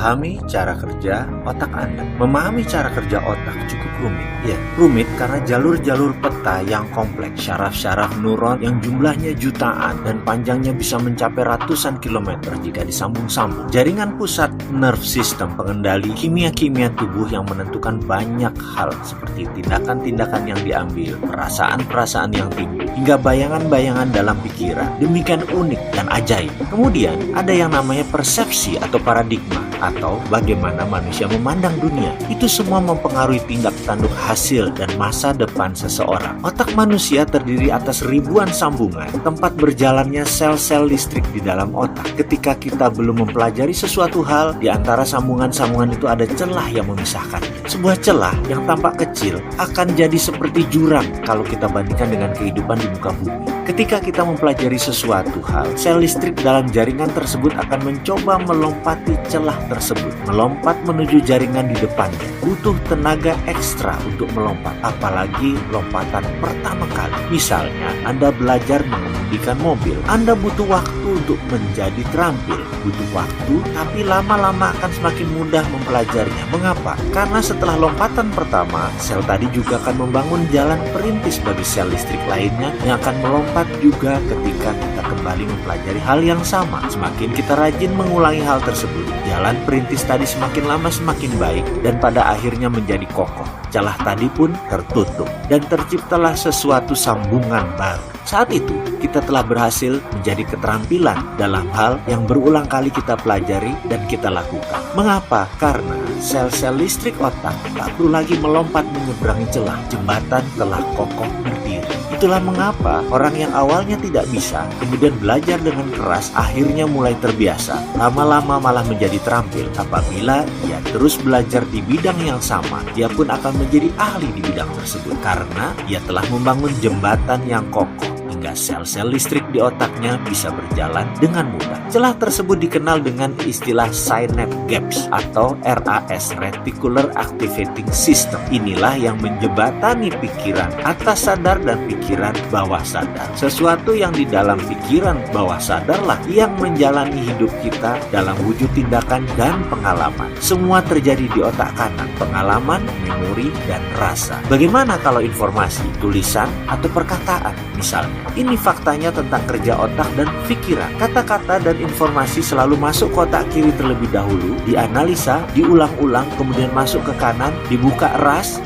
Pahami cara kerja otak Anda. Memahami cara kerja otak cukup rumit. Ya, rumit karena jalur-jalur peta yang kompleks, syaraf-syaraf neuron yang jumlahnya jutaan dan panjangnya bisa mencapai ratusan kilometer jika disambung-sambung. Jaringan pusat nerve system pengendali kimia-kimia tubuh yang menentukan banyak hal seperti tindakan-tindakan yang diambil, perasaan-perasaan yang timbul, hingga bayangan-bayangan dalam pikiran. Demikian unik dan ajaib. Kemudian ada yang namanya persepsi atau paradigma, atau bagaimana manusia memandang dunia. Itu semua mempengaruhi tindak tanduk hasil dan masa depan seseorang. Otak manusia terdiri atas ribuan sambungan, tempat berjalannya sel-sel listrik di dalam otak. Ketika kita belum mempelajari sesuatu hal, di antara sambungan-sambungan itu ada celah yang memisahkan. Sebuah celah yang tampak kecil akan jadi seperti jurang kalau kita bandingkan dengan kehidupan di muka bumi. Ketika kita mempelajari sesuatu hal, sel listrik dalam jaringan tersebut akan mencoba melompati celah tersebut, melompat menuju jaringan di depannya. Butuh tenaga ekstra untuk melompat, apalagi lompatan pertama kali. Misalnya, Anda belajar mengemudikan mobil, Anda butuh waktu untuk menjadi terampil. Butuh waktu, tapi lama-lama akan semakin mudah mempelajarinya. Mengapa? Karena setelah lompatan pertama, sel tadi juga akan membangun jalan perintis bagi sel listrik lainnya yang akan melompat juga ketika kita kembali mempelajari hal yang sama. Semakin kita rajin mengulangi hal tersebut, jalan perintis tadi semakin lama semakin baik dan pada akhirnya menjadi kokoh. Celah tadi pun tertutup dan terciptalah sesuatu sambungan baru. Saat itu, kita telah berhasil menjadi keterampilan dalam hal yang berulang kali kita pelajari dan kita lakukan. Mengapa? Karena sel-sel listrik otak tak perlu lagi melompat menyeberangi celah. Jembatan telah kokoh berdiri. Itulah mengapa orang yang awalnya tidak bisa, kemudian belajar dengan keras, akhirnya mulai terbiasa. Lama-lama malah menjadi terampil. Apabila ia terus belajar di bidang yang sama, dia pun akan menjadi ahli di bidang tersebut. Karena ia telah membangun jembatan yang kokoh, hingga sel-sel listrik di otaknya bisa berjalan dengan mudah. Celah tersebut dikenal dengan istilah synapse gaps atau RAS, Reticular Activating System. Inilah yang menjembatani pikiran atas sadar dan pikiran bawah sadar. Sesuatu yang di dalam pikiran bawah sadarlah yang menjalani hidup kita dalam wujud tindakan dan pengalaman. Semua terjadi di otak kanan, pengalaman, memori, dan rasa. Bagaimana kalau informasi, tulisan, atau perkataan misalnya? Ini faktanya tentang kerja otak dan pikiran. Kata-kata dan informasi selalu masuk ke otak kiri terlebih dahulu, dianalisa, diulang-ulang, kemudian masuk ke kanan, dibuka RAS,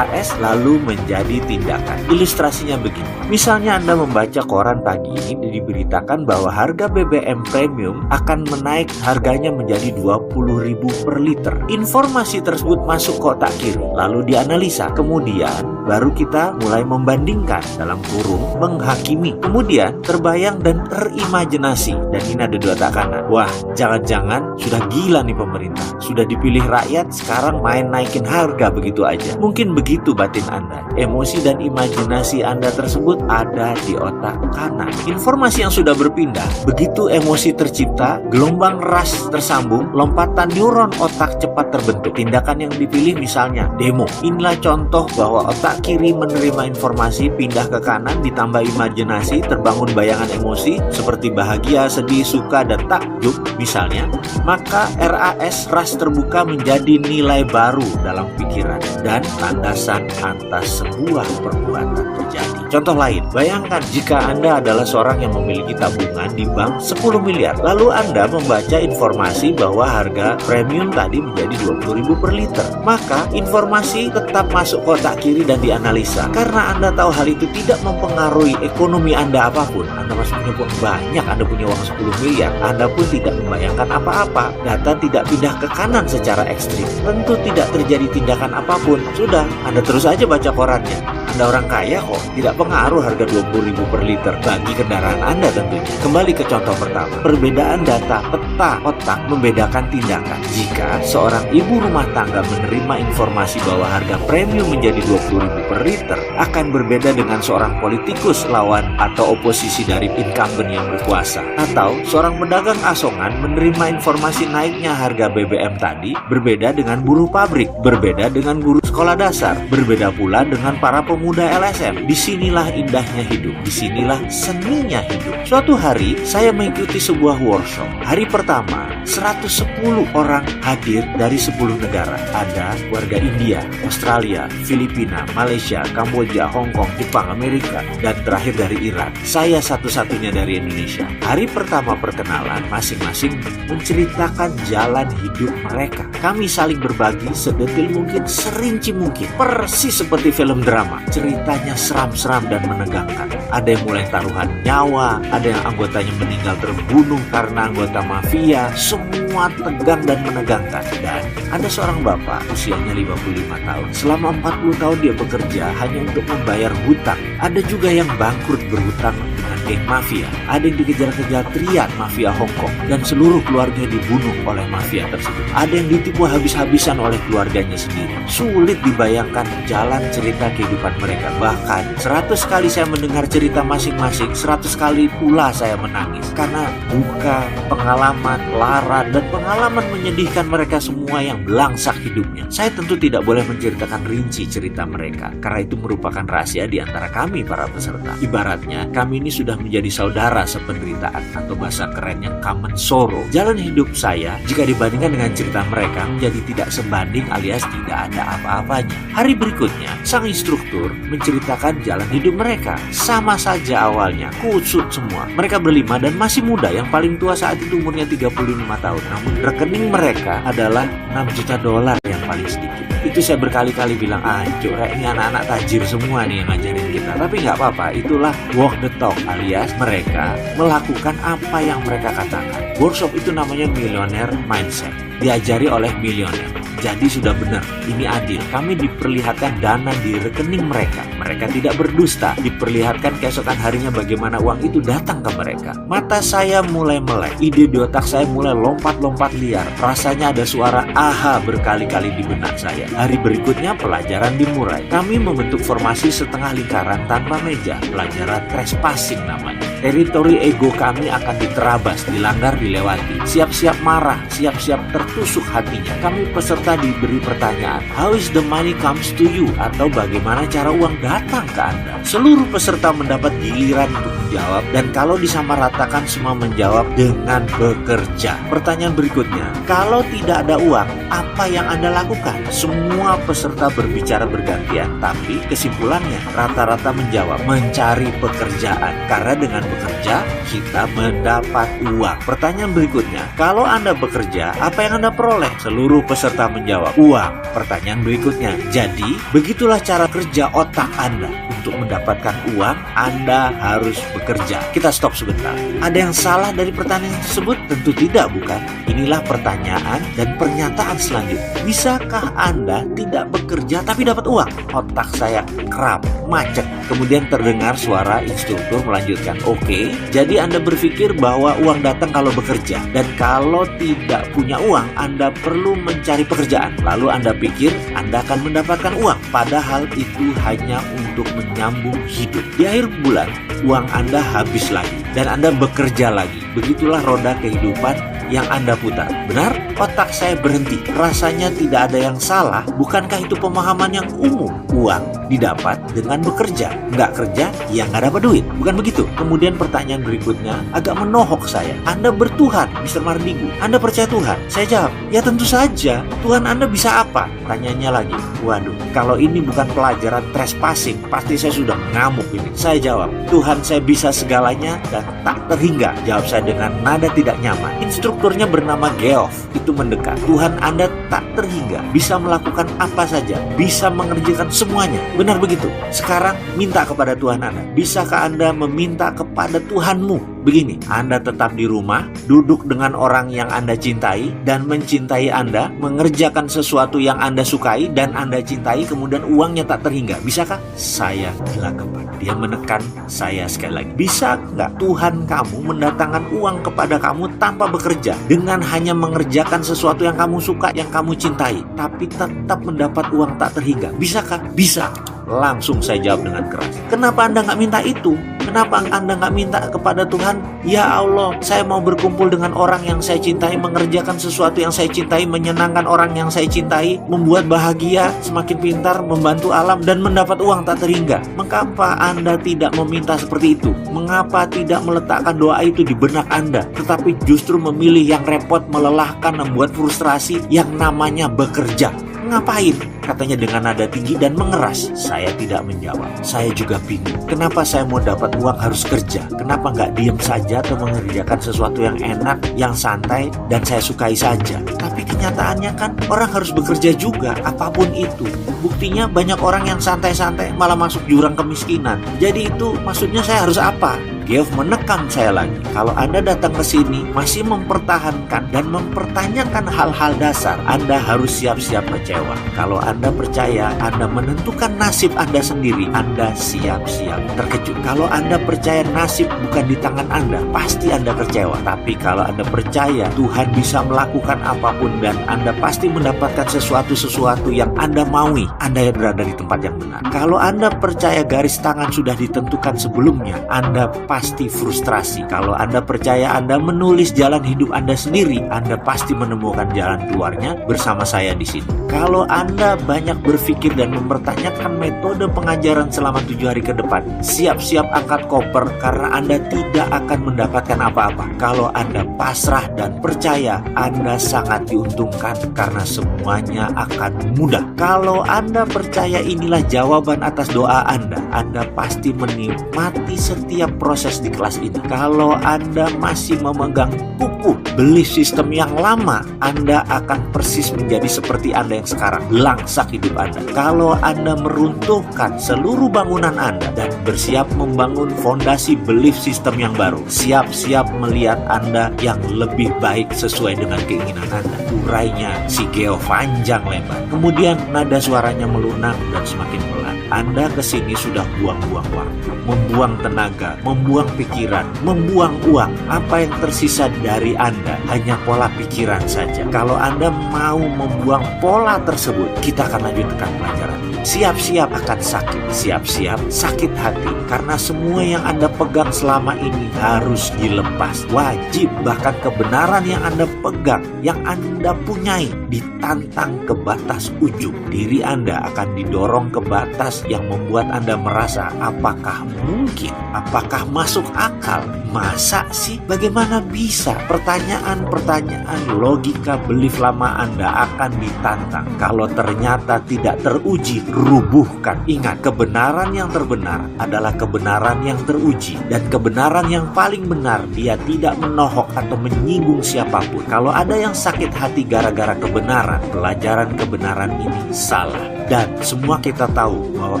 lalu menjadi tindakan. Ilustrasinya begini. Misalnya Anda membaca koran pagi ini diberitakan bahwa harga BBM premium akan menaik harganya menjadi 20.000 per liter. Informasi tersebut masuk ke otak kiri, lalu dianalisa. Kemudian baru kita mulai membandingkan, dalam kurung menghakimi. Kemudian terbayang dan terimajinasi. Dan ini ada di otak kanan. Wah, jangan-jangan sudah gila nih pemerintah. Sudah dipilih rakyat, sekarang main naikin harga begitu aja. Mungkin begitu batin Anda. Emosi dan imajinasi Anda tersebut ada di otak kanan. Informasi yang sudah berpindah. Begitu emosi tercipta, gelombang RAS tersambung, lompatan neuron otak cepat terbentuk. Tindakan yang dipilih misalnya demo. Inilah contoh bahwa otak kiri menerima informasi, pindah ke kanan, ditambah imajinasi, terbangun bayangan emosi seperti bahagia, sedih, suka, dan takjub misalnya. Maka RAS terbuka menjadi nilai baru dalam pikiran dan landasan atas sebuah perbuatan terjadi. Contoh lain, bayangkan jika Anda adalah seorang yang memiliki tabungan di bank 10 miliar. Lalu Anda membaca informasi bahwa harga premium tadi menjadi 20.000 per liter. Maka informasi tetap masuk kotak kiri dan dianalisa. Karena Anda tahu hal itu tidak mempengaruhi ekonomi Anda apapun. Anda masih punya uang banyak, Anda punya uang 10 miliar. Anda pun tidak membayangkan apa-apa. Data tidak pindah ke kanan secara ekstrim. Tentu tidak terjadi tindakan apapun. Sudah, Anda terus aja baca korannya. Anda orang kaya kok, tidak pengaruh harga 20.000 per liter bagi kendaraan Anda tentunya. Kembali ke contoh pertama, perbedaan data peta otak membedakan tindakan. Jika seorang ibu rumah tangga menerima informasi bahwa harga premium menjadi 20.000 per liter, akan berbeda dengan seorang politikus lawan atau oposisi dari incumbent yang berkuasa. Atau seorang pedagang asongan menerima informasi naiknya harga BBM tadi, berbeda dengan buruh pabrik, berbeda dengan buruh sekolah dasar. Berbeda pula dengan para pemuda LSM. Disinilah indahnya hidup, disinilah seninya hidup. Suatu hari saya mengikuti sebuah workshop. Hari pertama 110 orang hadir dari 10 negara. Ada warga India, Australia, Filipina, Malaysia, Kamboja, Hong Kong, Jepang, Amerika, dan terakhir dari Iran. Saya satu-satunya dari Indonesia. Hari pertama perkenalan, masing-masing menceritakan jalan hidup mereka. Kami saling berbagi sedetil mungkin, serinci mungkin. Persis seperti film drama. Ceritanya seram-seram dan menegangkan. Ada yang mulai taruhan nyawa, ada yang anggotanya meninggal terbunuh karena anggota mafia. Semua tegang dan menegangkan. Dan ada seorang bapak, usianya 55 tahun. Selama 40 tahun dia bekerja hanya untuk membayar hutang. Ada juga yang bangkrut berhutang dengan geng mafia. Ada yang dikejar-kejar triad mafia Hong Kong dan seluruh keluarga dibunuh oleh mafia tersebut. Ada yang ditipu habis-habisan oleh keluarganya sendiri. Sulit dibayangkan jalan cerita kehidupan mereka. Bahkan 100 kali saya mendengar cerita masing-masing, 100 kali pula saya menangis. Karena duka, pengalaman, lara, dan pengalaman menyedihkan mereka semua yang belangsak hidupnya. Saya tentu tidak boleh menceritakan rinci cerita mereka, karena itu merupakan rahasia di antara kami para peserta. Ibaratnya, kami ini sudah menjadi saudara sependeritaan, atau bahasa kerennya common sorrow. Jalan hidup saya, jika dibandingkan dengan cerita mereka, menjadi tidak sebanding alias tidak ada apa-apanya. Hari berikutnya, sang instruktur menceritakan jalan hidup mereka. Sama saja awalnya, kusut semua. Mereka berlima dan masih muda, yang paling tua saat itu umurnya 35 tahun. Namun rekening mereka adalah 6 juta dolar yang paling sedikit. Itu saya berkali-kali bilang, ini anak-anak tajir semua nih yang ngajarin kita. Tapi nggak apa-apa, itulah walk the talk, alias mereka melakukan apa yang mereka katakan. Workshop itu namanya Millionaire Mindset, diajari oleh milioner. Jadi sudah benar, ini adil. Kami diperlihatkan dana di rekening mereka. Mereka tidak berdusta. Diperlihatkan keesokan harinya bagaimana uang itu datang ke mereka. Mata saya mulai melek. Ide di otak saya mulai lompat-lompat liar. Rasanya ada suara aha berkali-kali di benak saya. Hari berikutnya pelajaran dimulai. Kami membentuk formasi setengah lingkaran tanpa meja. Pelajaran trespassing namanya. Teritori ego kami akan diterabas, dilanggar, dilewati. Siap-siap marah, siap-siap tertusuk hatinya. Kami peserta diberi pertanyaan, how is the money comes to you? Atau bagaimana cara uang datang ke Anda? Seluruh peserta mendapat giliran untuk menjawab, dan kalau disamaratakan semua menjawab dengan bekerja. Pertanyaan berikutnya, kalau tidak ada uang, apa yang Anda lakukan? Semua peserta berbicara bergantian, tapi kesimpulannya rata-rata menjawab, mencari pekerjaan. Karena dengan bekerja, kita mendapat uang. Pertanyaan berikutnya, kalau Anda bekerja, apa yang Anda peroleh? Seluruh peserta menjawab, uang. Pertanyaan berikutnya, jadi begitulah cara kerja otak Anda. Untuk mendapatkan uang, Anda harus bekerja. Kita stop sebentar. Ada yang salah dari pertanyaan tersebut? Tentu tidak, bukan? Inilah pertanyaan dan pernyataan selanjutnya. Bisakah Anda tidak bekerja tapi dapat uang? Otak saya kram, macet. Kemudian terdengar suara instruktur melanjutkan, oke, jadi Anda berpikir bahwa uang datang kalau bekerja, dan kalau tidak punya uang, Anda perlu mencari pekerjaan. Lalu Anda pikir Anda akan mendapatkan uang, padahal itu hanya untuk menyambung hidup. Di akhir bulan, uang Anda habis lagi, dan Anda bekerja lagi. Begitulah roda kehidupan yang Anda putar. Benar? Otak saya berhenti. Rasanya tidak ada yang salah. Bukankah itu pemahaman yang umum? Uang didapat dengan bekerja. Nggak kerja, ya nggak dapat duit. Bukan begitu? Kemudian pertanyaan berikutnya agak menohok saya. Anda bertuhan, Mr. Mardigu. Anda percaya Tuhan? Saya jawab, ya tentu saja. Tuhan Anda bisa apa? Tanyanya lagi. Waduh, kalau ini bukan pelajaran trespassing, pasti saya sudah ngamuk ini. Saya jawab, Tuhan saya bisa segalanya dan tak terhingga. Jawab saya dengan nada tidak nyaman. Instrukturnya bernama Geoff. Itu mendekat. Tuhan Anda tak terhingga. Bisa melakukan apa saja. Bisa mengerjakan semuanya. Benar begitu? Sekarang minta kepada Tuhan Anda. Bisakah Anda meminta kepada Tuhanmu? Begini, Anda tetap di rumah, duduk dengan orang yang Anda cintai dan mencintai Anda, mengerjakan sesuatu yang Anda sukai dan Anda cintai, kemudian uangnya tak terhingga. Bisakah? Saya gelagapan. Dia menekan saya sekali lagi. Bisa nggak Tuhan kamu mendatangkan uang kepada kamu tanpa bekerja, dengan hanya mengerjakan sesuatu yang kamu suka, yang kamu cintai, tapi tetap mendapat uang tak terhingga? Bisakah? Bisa. Langsung saya jawab dengan keras. Kenapa Anda nggak minta itu? Kenapa Anda nggak minta kepada Tuhan, ya Allah, saya mau berkumpul dengan orang yang saya cintai, mengerjakan sesuatu yang saya cintai, menyenangkan orang yang saya cintai, membuat bahagia, semakin pintar, membantu alam, dan mendapat uang tak terhingga. Mengapa Anda tidak meminta seperti itu? Mengapa tidak meletakkan doa itu di benak Anda, tetapi justru memilih yang repot, melelahkan, membuat frustrasi yang namanya bekerja? Ngapain? Katanya dengan nada tinggi dan mengeras. Saya tidak menjawab. Saya juga bingung. Kenapa saya mau dapat uang harus kerja? Kenapa nggak diem saja atau mengerjakan sesuatu yang enak, yang santai, dan saya sukai saja? Tapi kenyataannya kan orang harus bekerja juga, apapun itu. Buktinya banyak orang yang santai-santai malah masuk jurang kemiskinan. Jadi itu maksudnya saya harus apa? Geoff menekan saya lagi. Kalau Anda datang ke sini masih mempertahankan dan mempertanyakan hal-hal dasar, Anda harus siap-siap kecewa. Kalau Anda percaya Anda menentukan nasib Anda sendiri, Anda siap-siap terkejut. Kalau Anda percaya nasib bukan di tangan Anda, pasti Anda kecewa. Tapi kalau Anda percaya Tuhan bisa melakukan apapun dan Anda pasti mendapatkan sesuatu yang Anda maui, Anda berada di tempat yang benar. Kalau Anda percaya garis tangan sudah ditentukan sebelumnya, Anda pasti frustrasi. Kalau Anda percaya Anda menulis jalan hidup Anda sendiri, Anda pasti menemukan jalan keluarnya bersama saya di sini. Kalau Anda banyak berpikir dan mempertanyakan metode pengajaran selama 7 hari ke depan, siap-siap angkat koper karena Anda tidak akan mendapatkan apa-apa. Kalau Anda pasrah dan percaya, Anda sangat diuntungkan karena semuanya akan mudah. Kalau Anda percaya inilah jawaban atas doa Anda pasti menikmati setiap proses di kelas ini. Kalau Anda masih memegang kukuh belief system yang lama, Anda akan persis menjadi seperti Anda yang sekarang, langsak hidup Anda. Kalau Anda meruntuhkan seluruh bangunan Anda dan bersiap membangun fondasi belief system yang baru, siap-siap melihat Anda yang lebih baik sesuai dengan keinginan Anda. Urainya si Geoff panjang lebar. Kemudian nada suaranya melunak dan semakin pelan. Anda kesini sudah buang-buang waktu, membuang tenaga, membuang pikiran, membuang uang. Apa yang tersisa dari Anda hanya pola pikiran saja. Kalau Anda mau membuang pola tersebut, kita akan lanjutkan pelajaran. Siap-siap akan sakit, siap-siap sakit hati, karena semua yang Anda pegang selama ini harus dilepas. Wajib, bahkan kebenaran yang Anda pegang, yang Anda punyai, ditantang ke batas ujung. Diri Anda akan didorong ke batas yang membuat Anda merasa, apakah mungkin? Apakah masuk akal? Masa sih? Bagaimana bisa? Pertanyaan-pertanyaan logika belief lama Anda akan ditantang. Kalau ternyata tidak teruji, rubuhkan. Ingat, kebenaran yang terbenar adalah kebenaran yang teruji. Dan kebenaran yang paling benar, dia tidak menohok atau menyinggung siapapun. Kalau ada yang sakit hati gara-gara kebenaran, pelajaran kebenaran ini salah. Dan semua kita tahu bahwa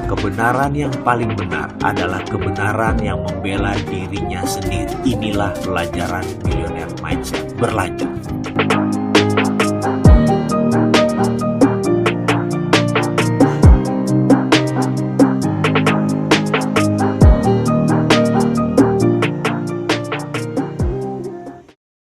kebenaran yang paling benar adalah kebenaran yang membela dirinya sendiri. Inilah pelajaran Millionaire Mindset. Berlanjut.